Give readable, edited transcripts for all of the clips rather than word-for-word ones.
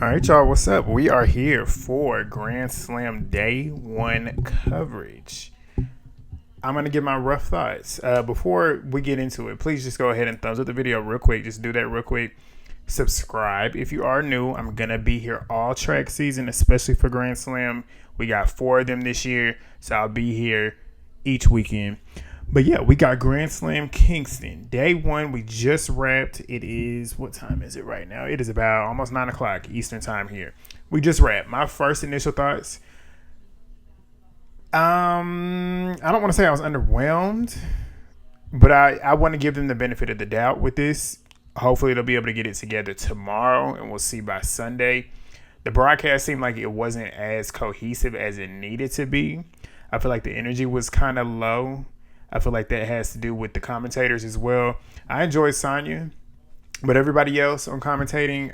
All right, y'all, what's up? We are here for Grand Slam Day 1 coverage. I'm going to give my rough thoughts. Before we get into it, please just go ahead and thumbs up the video real quick. Just do that real quick. Subscribe if you are new. I'm going to be here all track season, especially for Grand Slam. We got 4 of them this year, so I'll be here each weekend. But yeah, we got Grand Slam Kingston. Day 1, we just wrapped. It is, what time is it right now? It is about almost 9 o'clock Eastern time here. We just wrapped. My first initial thoughts, I don't want to say I was underwhelmed, but I want to give them the benefit of the doubt with this. Hopefully they'll be able to get it together tomorrow, and we'll see by Sunday. The broadcast seemed like it wasn't as cohesive as it needed to be. I feel like the energy was kind of low. I feel like that has to do with the commentators as well. I enjoyed Sonya, but everybody else on commentating,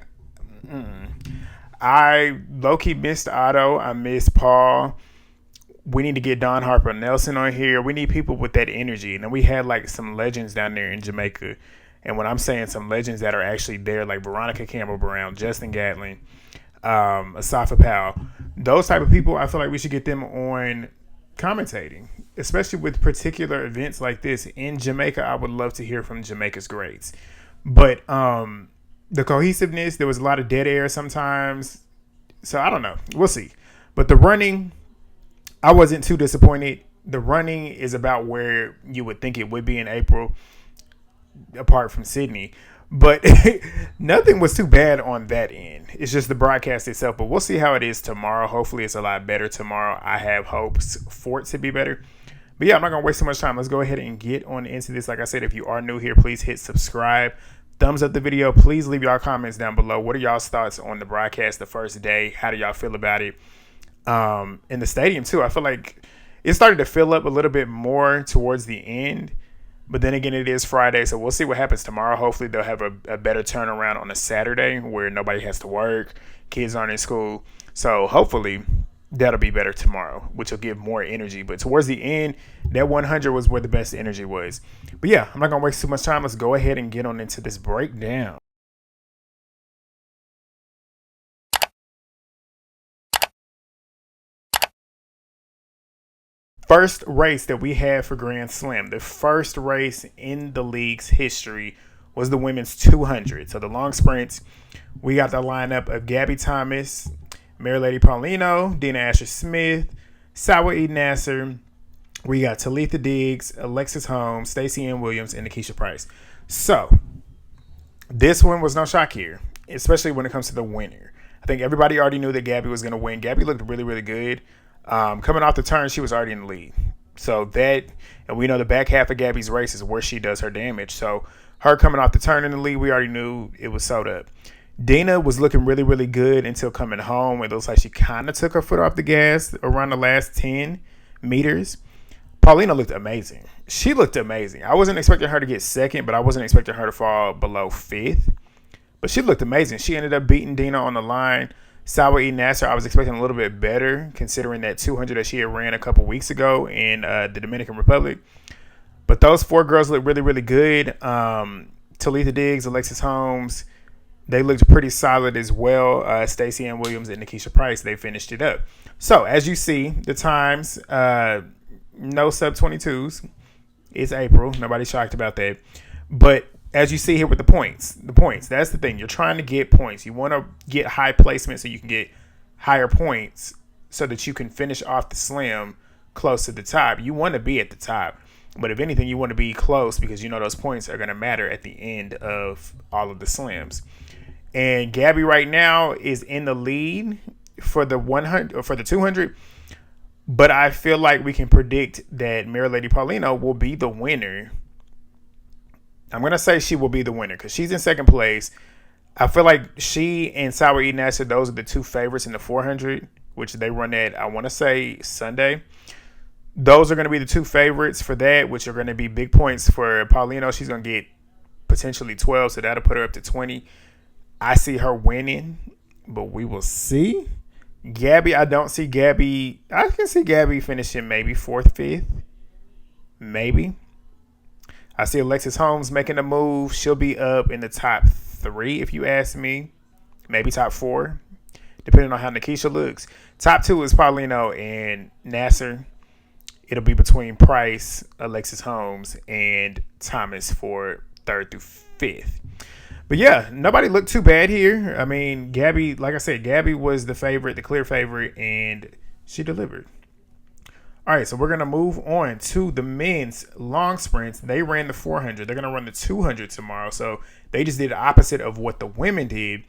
I low-key missed Otto. I missed Paul. We need to get Don Harper Nelson on here. We need people with that energy. And then we had like some legends down there in Jamaica. And when I'm saying some legends that are actually there, like Veronica Campbell-Brown, Justin Gatlin, Asafa Powell, those type of people, I feel like we should get them on commentating, especially with particular events like this in Jamaica. I would love to hear from Jamaica's greats, but the cohesiveness, there was a lot of dead air sometimes, so I don't know, we'll see. But the running, I wasn't too disappointed. The running is about where you would think it would be in April, apart from Sydney, but nothing was too bad on that end. It's just the broadcast itself, but we'll see how it is tomorrow. Hopefully it's a lot better tomorrow. I have hopes for it to be better. But yeah, I'm not going to waste so much time. Let's go ahead and get on into this. Like I said, if you are new here, please hit subscribe. Thumbs up the video. Please leave y'all comments down below. What are y'all's thoughts on the broadcast the first day? How do y'all feel about it? In the stadium too, I feel like it started to fill up a little bit more towards the end. But then again, it is Friday, so we'll see what happens tomorrow. Hopefully, they'll have a better turnaround on a Saturday where nobody has to work, kids aren't in school. So hopefully, that'll be better tomorrow, which will give more energy. But towards the end, that 100 was where the best energy was. But yeah, I'm not going to waste too much time. Let's go ahead and get on into this breakdown. First race that we had for Grand Slam, the first race in the league's history, was the women's 200. So the long sprints, we got the lineup of Gabby Thomas, Mary Lady Paulino, Dina Asher-Smith, Sawa Eden Nasser. We got Talitha Diggs, Alexis Holmes, Stacey Ann Williams, and Nikisha Price. So this one was no shock here, especially when it comes to the winner. I think everybody already knew that Gabby was going to win. Gabby looked really, really good. Coming off the turn, she was already in the lead. So that, and we know the back half of Gabby's race is where she does her damage. So her coming off the turn in the lead, we already knew it was sewed up. Dina was looking really, really good until coming home. It looks like she kind of took her foot off the gas around the last 10 meters. Paulina looked amazing. She looked amazing. I wasn't expecting her to get second, but I wasn't expecting her to fall below 5th. But she looked amazing. She ended up beating Dina on the line. Sawa Eden Nasser, I was expecting a little bit better considering that 200 that she had ran a couple weeks ago in the Dominican Republic. But those 4 girls look really, really good. Talitha Diggs, Alexis Holmes, they looked pretty solid as well. Stacey Ann Williams and Nikisha Price, they finished it up. So as you see, the times, no sub-22s. It's April. Nobody's shocked about that. But as you see here with the points, that's the thing. You're trying to get points. You want to get high placement so you can get higher points so that you can finish off the slam close to the top. You want to be at the top. But if anything, you want to be close because you know those points are going to matter at the end of all of the slams. And Gabby right now is in the lead for the 100 or for the 200. But I feel like we can predict that Mary Lady Paulino will be the winner. I'm going to say she will be the winner because she's in second place. I feel like she and Sawa Eden Nasser, those are the 2 favorites in the 400, which they run at, I want to say, Sunday. Those are going to be the 2 favorites for that, which are going to be big points for Paulino. She's going to get potentially 12, so that'll put her up to 20. I see her winning, but we will see. Gabby, I don't see Gabby. I can see Gabby finishing maybe 4th, 5th. Maybe. I see Alexis Holmes making a move. She'll be up in the top 3, if you ask me. Maybe top 4. depending on how Nikisha looks. Top 2 is Paulino and Nasser. It'll be between Price, Alexis Holmes, and Thomas for 3rd through 5th. But yeah, nobody looked too bad here. I mean, Gabby, like I said, Gabby was the favorite, the clear favorite, and she delivered. All right, so we're going to move on to the men's long sprints. They ran the 400. They're going to run the 200 tomorrow. So they just did the opposite of what the women did.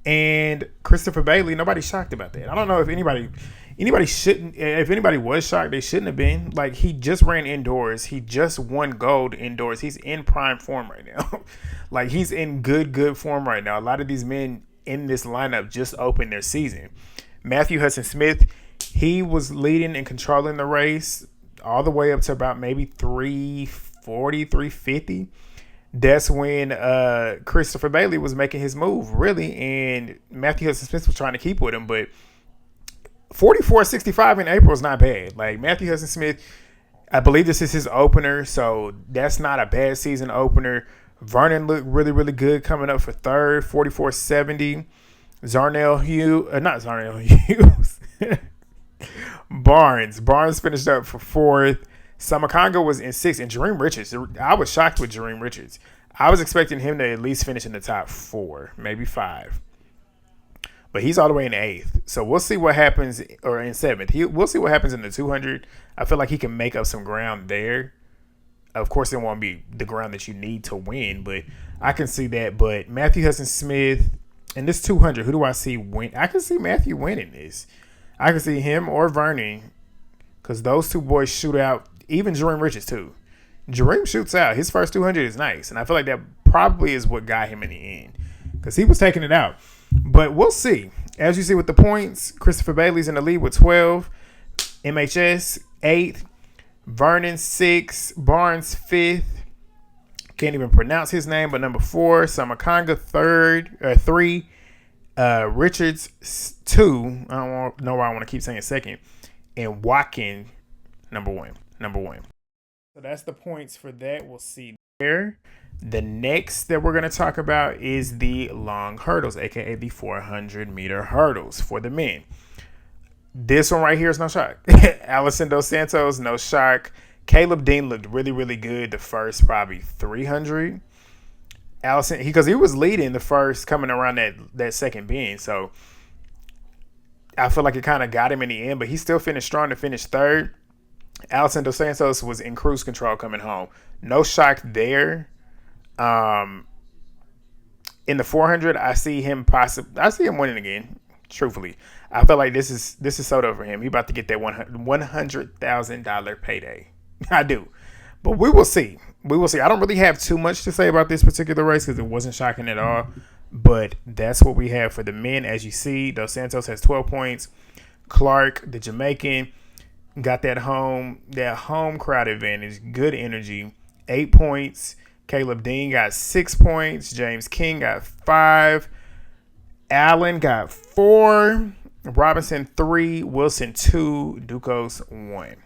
And Christopher Bailey, nobody's shocked about that. I don't know if anybody shouldn't, if anybody was shocked, they shouldn't have been. Like, he just ran indoors. He just won gold indoors. He's in prime form right now. Like, he's in good form right now. A lot of these men in this lineup just opened their season. Matthew Hudson-Smith, he was leading and controlling the race all the way up to about maybe 340, 350. That's when Christopher Bailey was making his move, really, and Matthew Hudson-Smith was trying to keep with him, but 44.65 in April is not bad. Like, Matthew Hudson-Smith, I believe this is his opener, so that's not a bad season opener. Vernon looked really good coming up for 3rd, 44.70. Zharnel Hughes. Barnes finished up for 4th. Samukonga was in 6th, and Jereem Richards. I was shocked with Jereem Richards. I was expecting him to at least finish in the top 4, maybe 5. But he's all the way in 8th. So we'll see what happens, or in 7th. We'll see what happens in the 200. I feel like he can make up some ground there. Of course, it won't be the ground that you need to win, but I can see that. But Matthew Hudson-Smith, in this 200, who do I see win? I can see Matthew winning this. I can see him or Vernon, because those two boys shoot out. Even Jereem Richards, too. Jereem shoots out. His first 200 is nice, and I feel like that probably is what got him in the end, because he was taking it out. But we'll see. As you see with the points, Christopher Bailey's in the lead with 12. MHS, 8th. Vernon, 6th. Barnes, 5th. Can't even pronounce his name, but number 4. Samukonga, 3. Richards, 2. I don't know why I want to keep saying 2nd. And Watkins, number 1. So that's the points for that. We'll see there. The next that we're going to talk about is the long hurdles, aka the 400-meter hurdles for the men. This one right here is no shock. Alison Dos Santos, no shock. Caleb Dean looked really good the first probably 300. Allison, because he was leading the first, coming around that second bend, so I feel like it kind of got him in the end, but he still finished strong to finish 3rd. Alison Dos Santos was in cruise control coming home. No shock there. In the 400, I see him winning again. Truthfully, I feel like this is soda for him. He about to get that $100,000 payday. I do, but we will see. I don't really have too much to say about this particular race because it wasn't shocking at all. But that's what we have for the men. As you see, Dos Santos has 12 points. Clark, the Jamaican, got that home crowd advantage, good energy, 8 points. Caleb Dean got 6 points. James King got 5. Allen got 4. Robinson 3. Wilson 2. Ducos 1.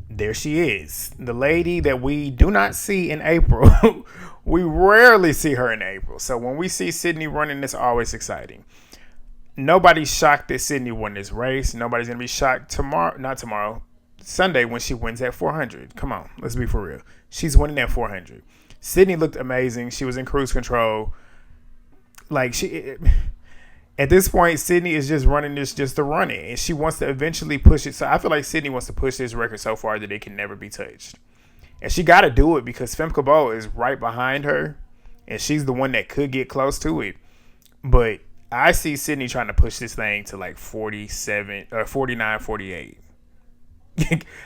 There she is, the lady that we do not see in April. We rarely see her in April. So when we see Sydney running, it's always exciting. Nobody's shocked that Sydney won this race. Nobody's going to be shocked Sunday when she wins that 400. Come on, let's be for real. She's winning that 400. Sydney looked amazing. She was in cruise control. At this point, Sydney is just running this just to run it. And she wants to eventually push it. So I feel like Sydney wants to push this record so far that it can never be touched. And she got to do it because Fahnbulleh is right behind her. And she's the one that could get close to it. But I see Sydney trying to push this thing to like 47 or 49, 48.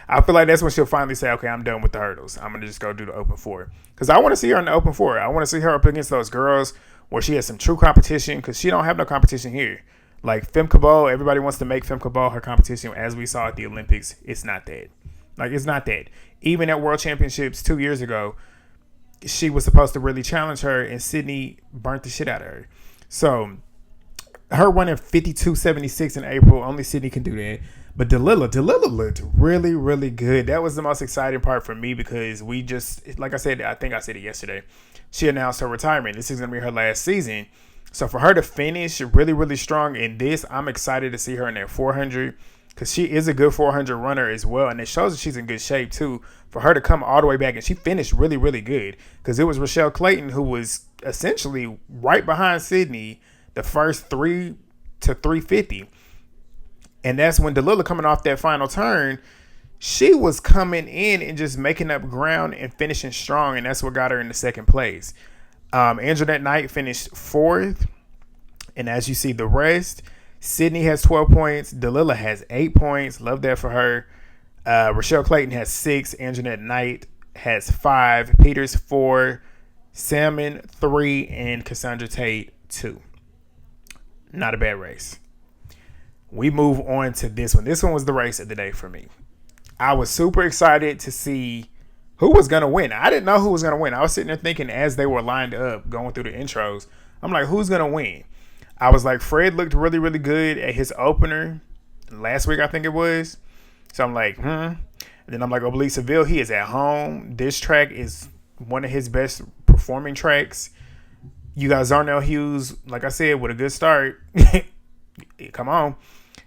I feel like that's when she'll finally say, okay, I'm done with the hurdles. I'm going to just go do the open 4. Because I want to see her in the open 4. I want to see her up against those girls where she has some true competition because she don't have no competition here. Like Fahnbulleh, everybody wants to make Fahnbulleh her competition. As we saw at the Olympics, it's not that. It's not that. Even at World Championships 2 years ago, she was supposed to really challenge her, and Sydney burnt the shit out of her. So her running 52.76 in April, only Sydney can do that. But Daryll looked really, really good. That was the most exciting part for me because we just, like I said, I think I said it yesterday, she announced her retirement. This is going to be her last season. So for her to finish really, really strong in this, I'm excited to see her in that 400 because she is a good 400 runner as well. And it shows that she's in good shape too. For her to come all the way back, and she finished really, really good because it was Rochelle Clayton who was essentially right behind Sydney the first 3 to 350. And that's when Daryll coming off that final turn, she was coming in and just making up ground and finishing strong. And that's what got her in the second place. Anjanette Knight finished fourth. And as you see the rest, Sydney has 12 points. Daryll has 8 points. Love that for her. Rochelle Clayton has 6. Anjanette Knight has 5. Peters 4. Salmon 3. And Cassandra Tate 2. Not a bad race. We move on to this one. This one was the race of the day for me. I was super excited to see who was going to win. I didn't know who was going to win. I was sitting there thinking as they were lined up going through the intros, I'm like, who's going to win? I was like, Fred looked really, really good at his opener last week, I think it was. So I'm like, And then I'm like, Oblique Seville, he is at home. This track is one of his best performing tracks. You got Zharnel Hughes, like I said, with a good start. Come on.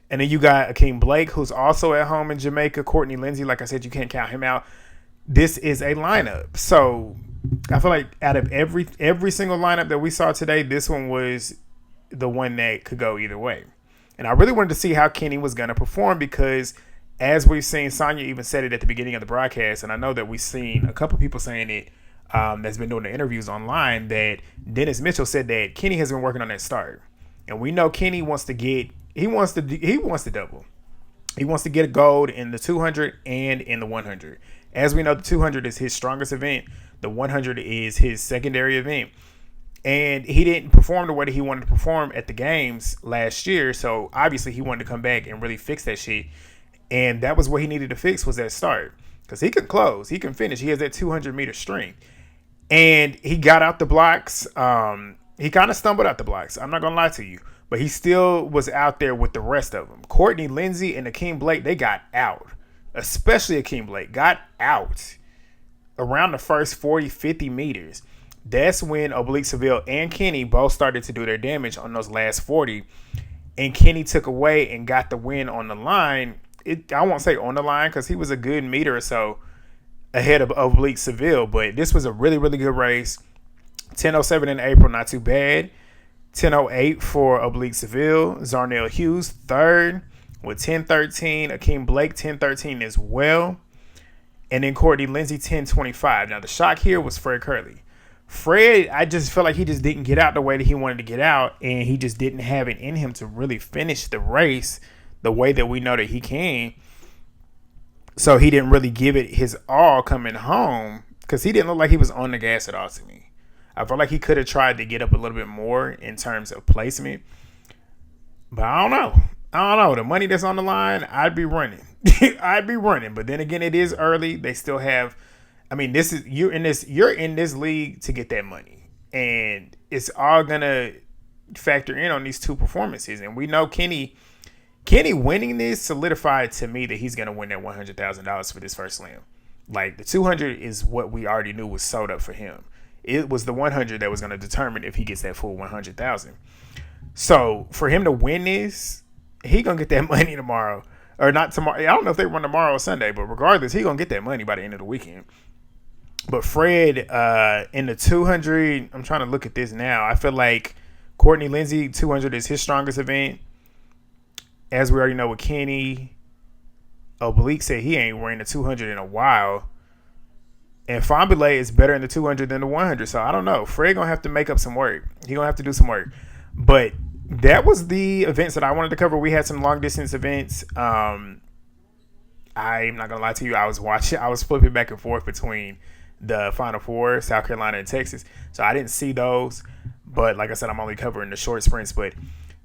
And then you got Ackeem Blake, who's also at home in Jamaica. Courtney Lindsey, like I said, you can't count him out. This is a lineup. So I feel like out of every single lineup that we saw today, this one was the one that could go either way. And I really wanted to see how Kenny was going to perform because as we've seen, Sonya even said it at the beginning of the broadcast, and I know that we've seen a couple people saying it that's been doing the interviews online, that Dennis Mitchell said that Kenny has been working on that start. And we know Kenny wants to get he wants to double. He wants to get a gold in the 200 and in the 100. As we know, the 200 is his strongest event. The 100 is his secondary event. And he didn't perform the way that he wanted to perform at the games last year. So obviously he wanted to come back and really fix that shit. And that was what he needed to fix, was that start. Because he can close. He can finish. He has that 200-meter strength. And he got out the blocks. He kind of stumbled out the blocks. I'm not going to lie to you. But he still was out there with the rest of them. Courtney Lindsey and Ackeem Blake, they got out. Especially Ackeem Blake got out around the first 40, 50 meters. That's when Oblique Seville and Kenny both started to do their damage on those last 40. And Kenny took away and got the win on the line. I won't say on the line because he was a good meter or so ahead of Oblique Seville. But this was a really, really good race. 10:07 in April, not too bad. 10:08 for Oblique Seville. Zharnel Hughes, third with 10:13. Ackeem Blake, 10:13 as well. And then Courtney Lindsey, 10:25. Now, the shock here was Fred Kerley. Fred, I just felt like he just didn't get out the way that he wanted to get out, and he just didn't have it in him to really finish the race the way that we know that he can. So he didn't really give it his all coming home because he didn't look like he was on the gas at all to me. I felt like he could have tried to get up a little bit more in terms of placement. But I don't know. The money that's on the line, I'd be running. I'd be running. But then again, it is early. They still have, I mean, you're in this league to get that money. And it's all gonna factor in on these two performances. And we know Kenny winning this solidified to me that he's gonna win that $100,000 for this first slam. Like, the 200 is what we already knew was sold up for him. It was the 100 that was going to determine if he gets that full 100,000. So for him to win this, he gonna get that money tomorrow, or not tomorrow. I don't know if they run tomorrow or Sunday, but regardless, he gonna get that money by the end of the weekend. But Fred in the 200, I'm trying to look at this now. I feel like Courtney Lindsey 200 is his strongest event. As we already know with Kenny, Oblique said he ain't wearing the 200 in a while. And Fahnbulleh is better in the 200 than the 100. So I don't know. Fred going to have to make up some work. He going to have to do some work. But that was the events that I wanted to cover. We had some long distance events. I'm not going to lie to you. I was flipping back and forth between the Final Four, South Carolina and Texas. So I didn't see those. But like I said, I'm only covering the short sprints. But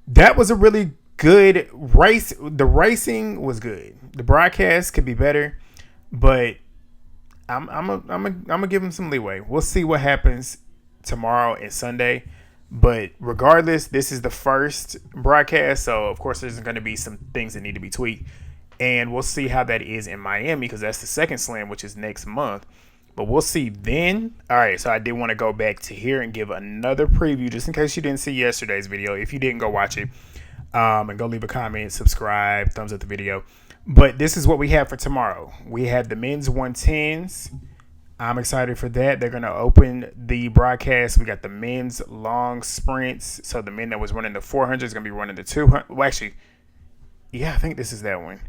that was a really good race. The racing was good. The broadcast could be better. But I'm gonna give him some leeway. We'll see what happens tomorrow and Sunday. But regardless, this is the first broadcast, so of course there's going to be some things that need to be tweaked. And we'll see how that is in Miami because that's the second slam, which is next month. But we'll see then. All right, so I did want to go back to here and give another preview just in case you didn't see yesterday's video. If you didn't, go watch it. And go leave a comment, subscribe, thumbs up the video. But this is what we have for tomorrow. We have the men's 110s. I'm excited for that. They're going to open the broadcast. We got the men's long sprints. So the men that was running the 400 is going to be running the 200. Well, actually, yeah, I think this is that one.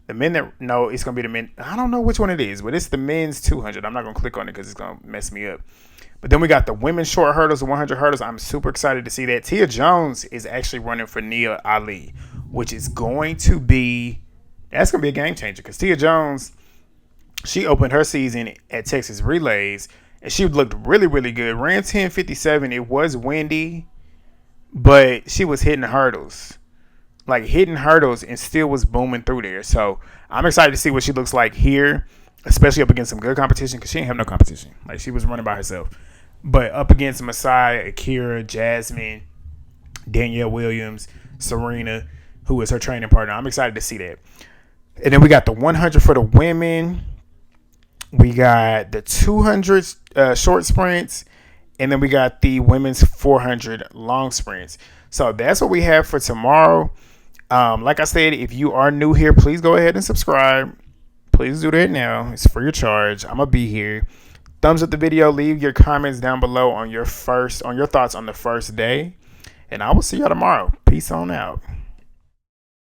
The men that, no, it's going to be the men. I don't know which one it is, but it's the men's 200. I'm not going to click on it because it's going to mess me up. But then we got the women's short hurdles, the 100 hurdles. I'm super excited to see that. Tia Jones is actually running for Nia Ali, which is going to be, that's going to be a game changer because Tia Jones, she opened her season at Texas Relays, and she looked really, really good. Ran 10:57. It was windy, but she was hitting hurdles. Like hitting hurdles and still was booming through there. So I'm excited to see what she looks like here, especially up against some good competition because she didn't have no competition. Like she was running by herself. But up against Messiah, Akira, Jasmine, Danielle Williams, Serena, who is her training partner. I'm excited to see that. And then we got the 100 for the women. We got the 200 short sprints. And then we got the women's 400 long sprints. So that's what we have for tomorrow. Like I said, if you are new here, please go ahead and subscribe. Please do that now. It's free of charge. I'm going to be here. Thumbs up the video. Leave your comments down below on your thoughts on the first day. And I will see y'all tomorrow. Peace on out.